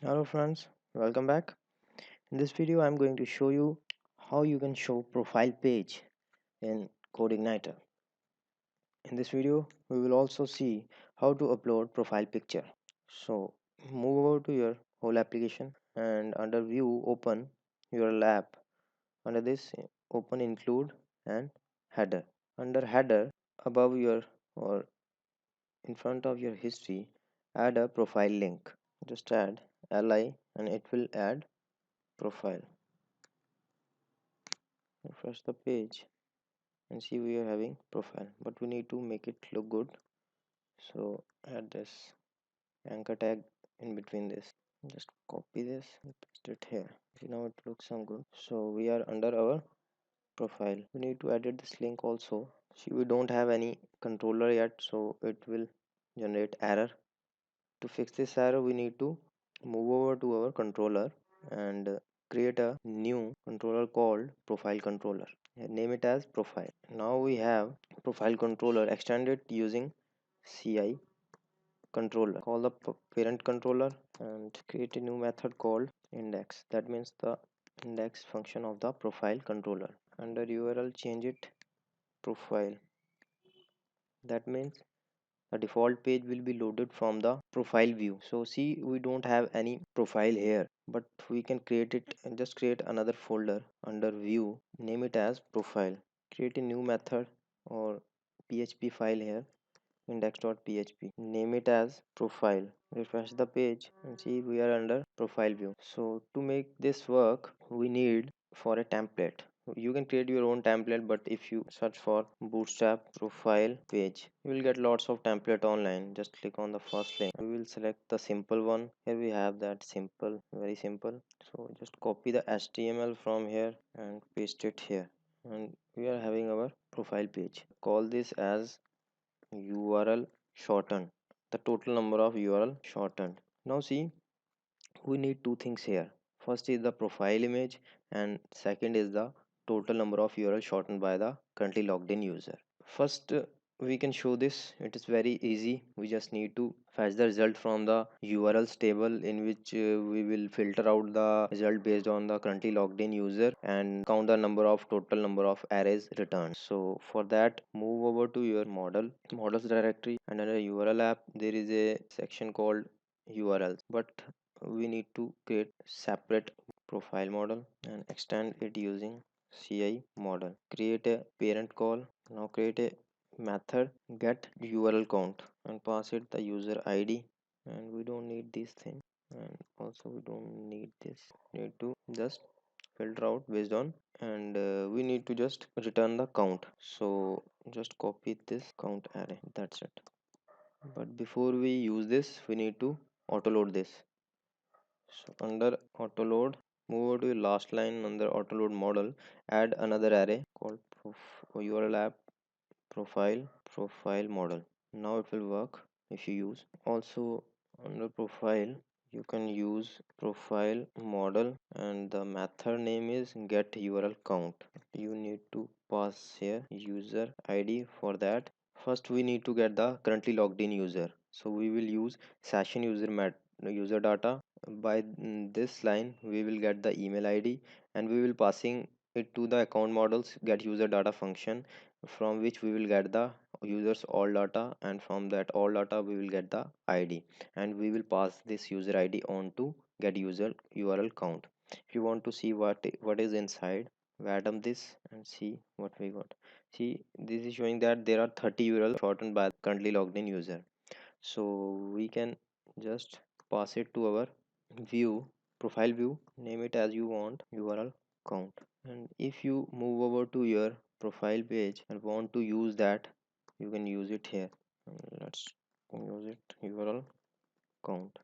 Hello friends, welcome back. In this video I'm going to show you how you can show profile page in Codeigniter. In this video we will also see how to upload profile picture. So move over to your whole application and under view open your lab. Under this open include and header. Under header above your or in front of your history add a profile link. Just add li and it will add profile. Refresh the page and see we are having profile, but we need to make it look good. So add this anchor tag in between this. Just copy this and paste it here. See, now it looks some good. So we are under our profile. We need to edit this link also. See, we don't have any controller yet, so it will generate error. To fix this error we need to move over to our controller and create a new controller called profile controller. Name it as profile. Now we have profile controller. Extend it using ci controller. Call the parent controller and create a new method called index. That means the index function of the profile controller. Under url change it profile. That means the default page will be loaded from the profile view. So see, we don't have any profile here, but we can create it and just create another folder under view, name it as profile. Create a new method or php file here, index.php, name it as profile. Refresh the page and see we are under profile view. So to make this work we need for a template. You can create your own template, but if you search for bootstrap profile page you will get lots of template online. Just click on the first link. We will select the simple one. Here we have that simple, very simple. So just copy the html from here and paste it here, and we are having our profile page. Call this as url shorten, the total number of url shortened. Now see, we need two things here. First is the profile image and second is the total number of url shortened by the currently logged in user. First we can show this. It is very easy. We just need to fetch the result from the urls table, in which we will filter out the result based on the currently logged in user and count the total number of arrays returned. So for that move over to your models directory, and under url app there is a section called urls, but we need to create separate profile model and extend it using ci model. Create a parent call. Now create a method get url count and pass it the user id, and we don't need this thing, and also we don't need this. Need to just filter out based on, and we need to just return the count. So just copy this count array, that's it. But before we use this we need to auto load this. So under auto load, move over to your last line under auto load model, add another array called url app profile model. Now it will work if you use. Also under profile you can use profile model and the method name is get url count. You need to pass here user id. For that first we need to get the currently logged in user, so we will use session user data. By this line we will get the email id and we will passing it to the account models get user data function, from which we will get the users all data, and from that all data we will get the id, and we will pass this user id on to get user url count. If you want to see what is inside, we atom this and see what we got. See, this is showing that there are 30 url shortened by currently logged in user. So we can just pass it to our view, profile view, name it as you want, url count. And if you move over to your profile page and want to use that, you can use it here. Let's use it url count.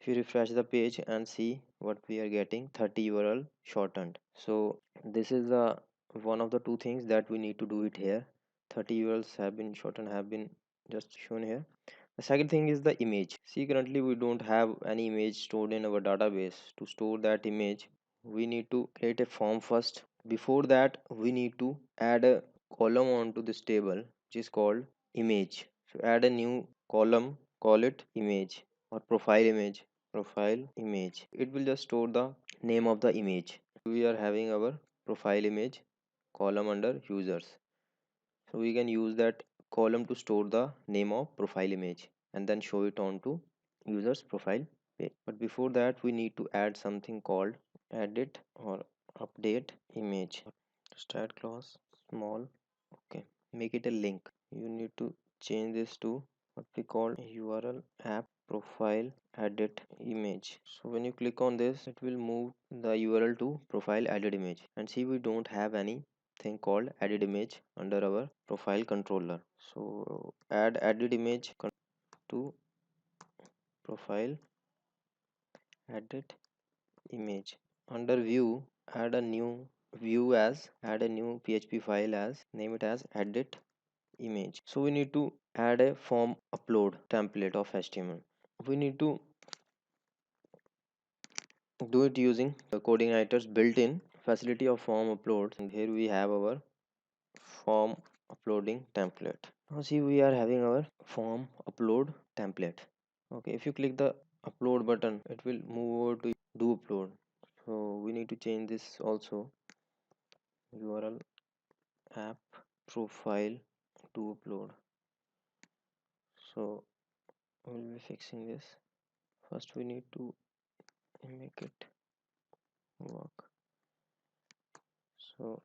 If you refresh the page and see what we are getting, 30 url shortened. So this is the one of the two things that we need to do it here. 30 urls have been shortened, have been just shown here. The second thing is the image. See, currently we don't have any image stored in our database. To store that image we need to create a form first. Before that we need to add a column onto this table which is called image. So add a new column, call it image or profile image. profile image. It will just store the name of the image. We are having our profile image column under users, so we can use that column to store the name of profile image and then show it on to users profile page. But before that we need to add something called edit or update image. Just add clause small. Okay, make it a link. You need to change this to what we call url app profile edit image. So when you click on this, it will move the url to profile edit image, and see we don't have anything called edit image under our profile controller. So add edit image to profile edit image. Under view, add a new add a new php file, as name it as edit image. So we need to add a form upload template of html. We need to do it using the Codeigniter's built-in facility of form upload, and here we have our form uploading template. Now see, we are having our form upload template. Okay, if you click the upload button, it will move over to do upload. So we need to change this also, url app profile to upload. So we'll be fixing this. First we need to make it work. So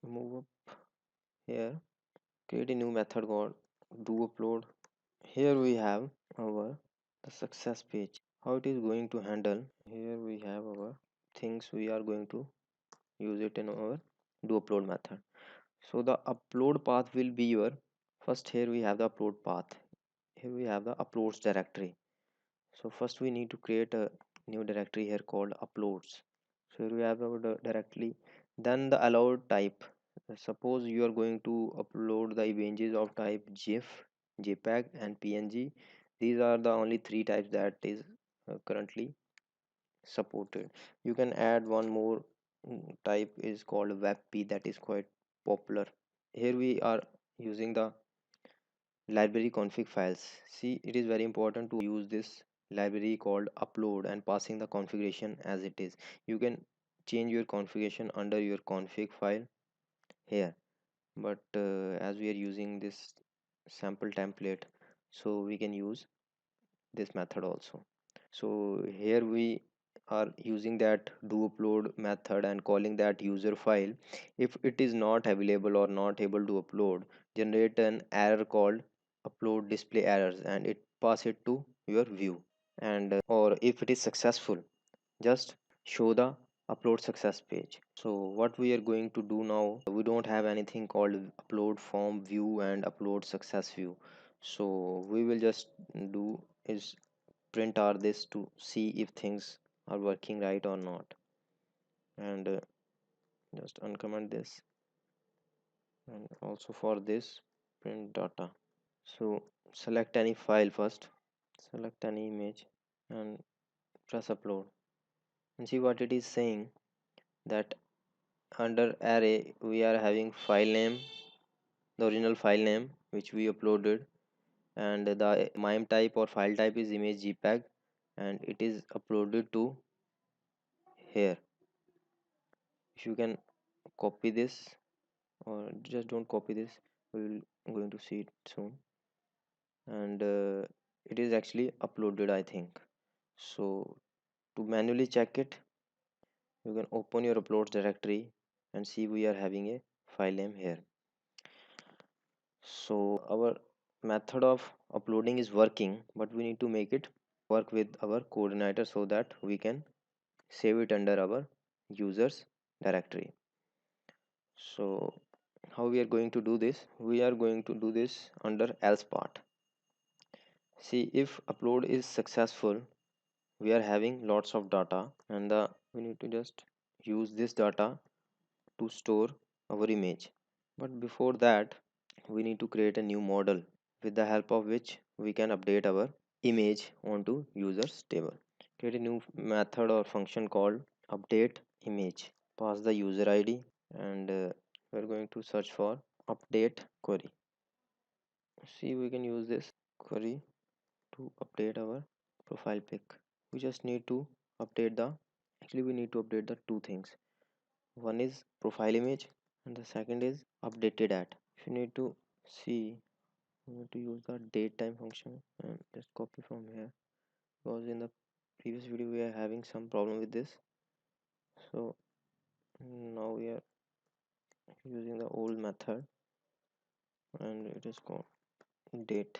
move up here, create a new method called do upload. Here we have our the success page, how it is going to handle. Here we have our things we are going to use it in our do upload method. So the upload path will be your first. Here we have the upload path, here we have the uploads directory. So first we need to create a new directory here called uploads. So here we have our directory. Then the allowed type, suppose you are going to upload the images of type gif, jpeg and png. These are the only three types that is currently supported. You can add one more type is called webp, that is quite popular. Here we are using the library config files. See, it is very important to use this library called upload and passing the configuration as it is. You can change your configuration under your config file here, but as we are using this sample template, so we can use this method also. So here we are using that do upload method and calling that user file. If it is not available or not able to upload, generate an error called upload display errors and it pass it to your view. And or if it is successful, just show the upload success page. So what we are going to do now, we don't have anything called upload form view and upload success view. So we will just do is print r this to see if things are working right or not. And just uncomment this, and also for this print data. So select any file first, select any image and press upload, and see what it is saying, that under array we are having file name, the original file name which we uploaded, and the mime type or file type is image jpeg, and it is uploaded to here. If you can copy this, or just don't copy this, we will going to see it soon. And it is actually uploaded, I think. So to manually check it, you can open your uploads directory and see we are having a file name here. So our method of uploading is working, but we need to make it work with our Codeigniter so that we can save it under our users directory. So how we are going to do this, we are going to do this under else part. See, if upload is successful, we are having lots of data, and we need to just use this data to store our image. But before that, we need to create a new model with the help of which we can update our image onto users table. Create a new method or function called update image. Pass the user ID, and we're going to search for update query. See, we can use this query to update our profile pic. we just need to update the actually we need to update the two things. One is profile image and the second is updated at. If you need to see, you need to use the date time function and just copy from here, because in the previous video we are having some problem with this. So now we are using the old method and it is called date.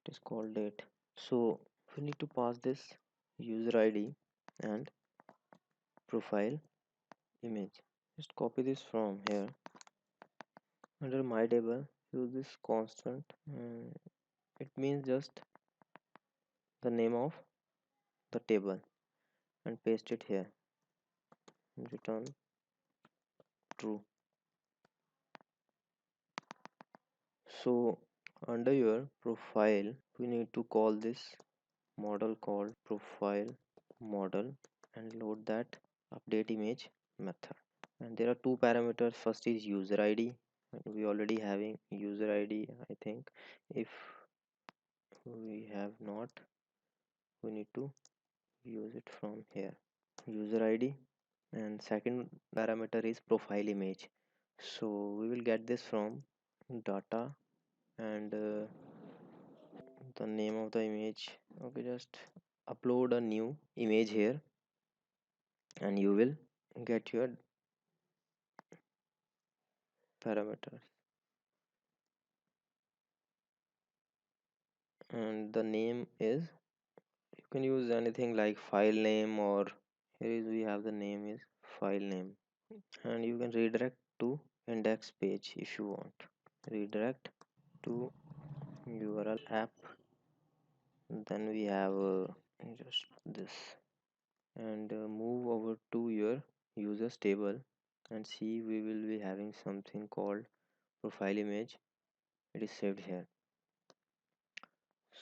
It is called date. So we need to pass this user ID and profile image. Just copy this from here. Under my table, use this constant. It means just the name of the table and paste it here. Return true. So under your profile, we need to call this model called profile model and load that update image method. And there are two parameters. First is user ID. We already having user ID, I think. If we have not, we need to use it from here. User ID, and second parameter is profile image. So we will get this from data and the name of the image. Okay, just upload a new image here and you will get your parameters, and the name is, you can use anything like file name, or here is we have the name is file name, and you can redirect to index page if you want. Redirect to url app, then we have just this, and move over to your users table and see we will be having something called profile image. It is saved here.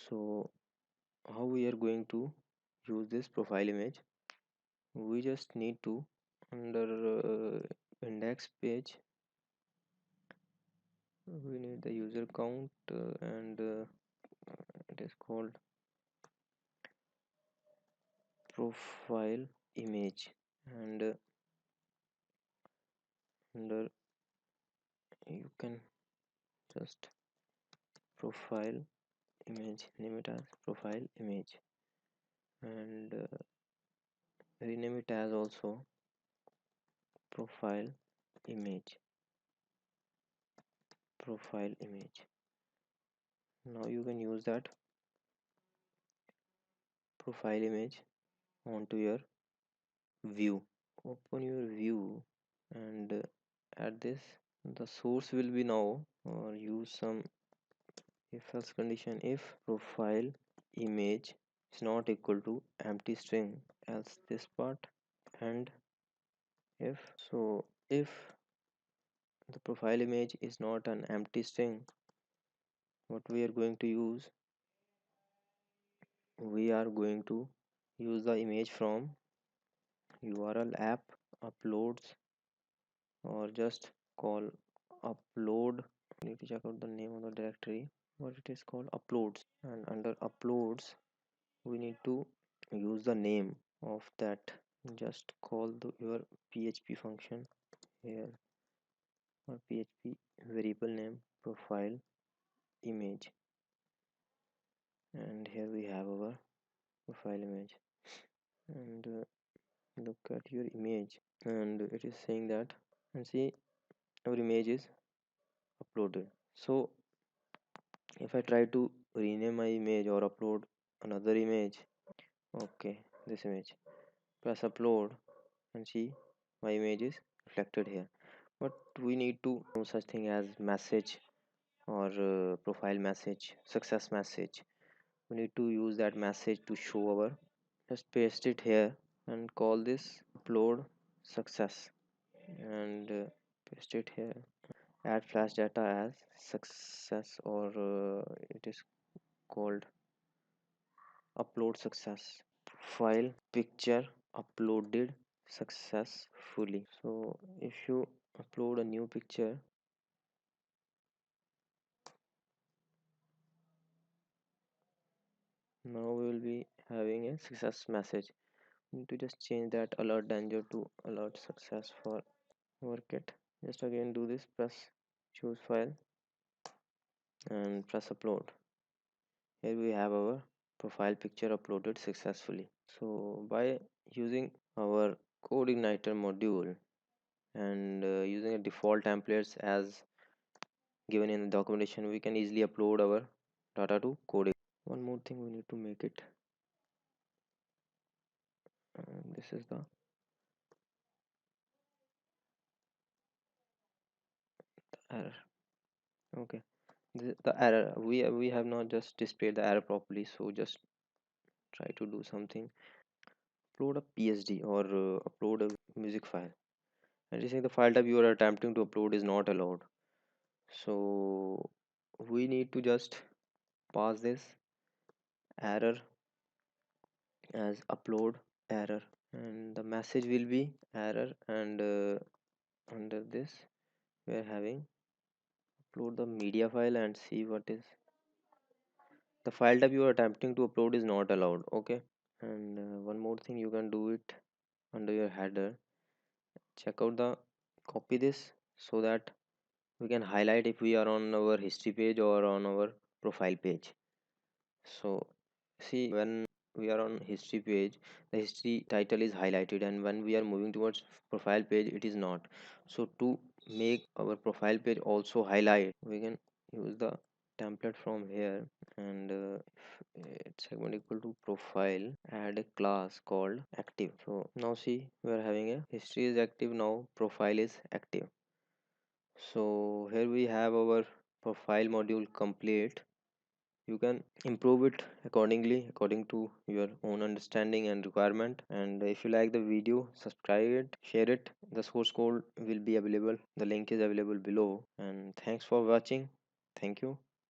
So how we are going to use this profile image? We just need to, under index page, we need the user count and it is called profile image, and under you can just profile image, name it as profile image, and rename it as also profile image, profile image. Now you can use that profile image onto your view. Open your view and at this the source will be now, or use some if else condition. If profile image is not equal to empty string, else this part. And if so, if the profile image is not an empty string, what we are going to use, we are going to use the image from url app uploads, or just call upload. Need to check out the name of the directory, what it is called, uploads, and under uploads we need to use the name of that. Just call your php function here, or php variable name profile image, and here we have our profile image. And look at your image, and it is saying that, and see, our image is uploaded. So if I try to rename my image or upload another image, okay, this image, press upload and see my image is reflected here. But we need to no such thing as message or profile message, success message. We need to use that message to show our, just paste it here and call this upload success, and paste it here. Add flash data as success, or it is called upload success. File picture uploaded successfully. So if you upload a new picture, Now we will be having a success message. We need to just change that alert danger to alert success for our kit. Just again do this, press choose file and press upload. Here we have our profile picture uploaded successfully. So by using our Codeigniter module and using a default templates as given in the documentation, we can easily upload our data to Codeigniter. One more thing, we need to make it. This is the error. Okay, the error we have not just displayed the error properly. So just try to do something. Upload a PSD or upload a music file. And you say the file type you are attempting to upload is not allowed. So we need to just pass this error as upload error, and the message will be error, and under this we are having upload the media file and see what is the file type you are attempting to upload is not allowed. Okay, and one more thing, you can do it under your header. Check out the copy this so that we can highlight if we are on our history page or on our profile page. So see, when we are on history page, the history title is highlighted, and when we are moving towards profile page, it is not. So to make our profile page also highlight, we can use the template from here, and it's segment equal to profile, add a class called active. So now see, we are having a history is active, now profile is active. So here we have our profile module complete. You can improve it accordingly according to your own understanding and requirement. And if you like the video, subscribe it, share it. The source code will be available, the link is available below. And thanks for watching. Thank you.